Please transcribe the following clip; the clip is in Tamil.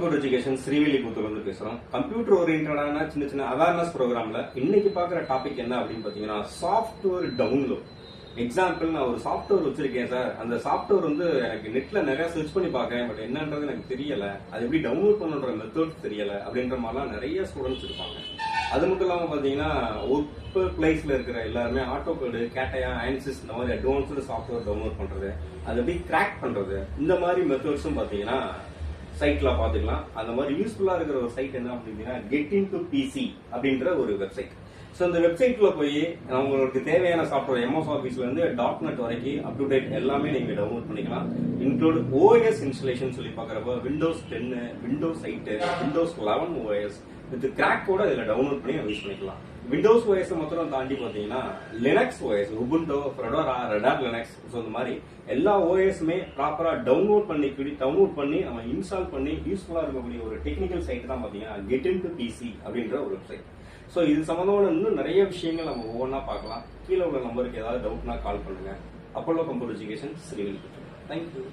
கம்ப்யூட்டர் எஜுகேஷன் ஸ்ரீவில்லிபுத்தூர்ல பேசுறோம். கம்ப்யூட்டர் ஓரியன்டான சின்ன சின்ன அவேர்னஸ் ப்ரோக்ராம்ல இன்னைக்கு பாக்குற டாபிக் என்ன அப்படின்னு பாத்தீங்கன்னா சாஃப்ட்வேர் டவுன்லோட். எக்ஸாம்பிள், நான் ஒரு சாஃப்ட்வேர் வச்சிருக்கேன் சார், அந்த சாஃப்ட்வேர் வந்து எனக்கு நெட்ல நிறைய சர்ச் பண்ணி பார்க்கேன், பட் என்னன்றது எனக்கு தெரியல, அது எப்படி டவுன்லோட் பண்ணுன்ற மெத்தட் தெரியல அப்படின்ற மாதிரிலாம் நிறைய ஸ்டூடெண்ட்ஸ் இருப்பாங்க. அது மட்டும் இல்லாம பாத்தீங்கன்னா ஒர்க் பிளேஸ்ல இருக்கிற எல்லாருமே ஆட்டோகேடு, கேட்டையா, ஆன்சிஸ் இந்த மாதிரி அட்வான்ஸ்டு சாஃப்ட்வேர் டவுன்லோட் பண்றது, அது எப்படி கிராக் பண்றது, இந்த மாதிரி மெத்தட்ஸும் பாத்தீங்கன்னா சைட்ல பாத்துக்கலாம். அந்த மாதிரி யூஸ்ஃபுல்லா இருக்கிற ஒரு சைட் என்ன அப்படின்னா கெட் இன் டு பிசி அப்படின்ற ஒரு வெப்சைட். ஸோ இந்த வெப்சைட்ல போய் உங்களுக்கு தேவையான சாஃப்ட்வேர் எம்எஸ் ஆஃபீஸ்ல இருந்து .NET வரைக்கும் அப் டு டேட் எல்லாமே நீங்க டவுன்லோட் பண்ணிக்கலாம். இன்க்ளூட் ஓஎஸ் இன்ஸ்டலேஷன் சொல்லி பாக்குறப்ப Windows 10, Windows 8, Windows 11 OS with crack கூட இதுல டவுன்லோட் பண்ணி யூஸ் பண்ணிக்கலாம். விண்டோஸ் ஓஎஸ் மாத்திரம் தாண்டி பாத்தீங்கன்னா Linux OS, Ubuntu, Fedora, Red Hat Linux, so இந்த மாதிரி எல்லா ஓஎஸ்மே ப்ராப்பரா டவுன்லோட் பண்ணி நம்ம இன்ஸ்டால் பண்ணி யூஸ்ஃபுல்லா இருக்கக்கூடிய ஒரு டெக்னிக்கல் சைட் தான் பாத்தீங்கன்னா கெட் இன் டு பிசி அப்படின்ற ஒரு வெப்சைட். ஸோ இது சம்பந்தமான இன்னும் நிறைய விஷயங்கள் நம்ம ஒவ்வொன்றா பார்க்கலாம். கீழே உள்ள நம்பருக்கு ஏதாவது டவுட்னா கால் பண்ணுங்க. Apollo computer education Srivilliputhur. Thank you.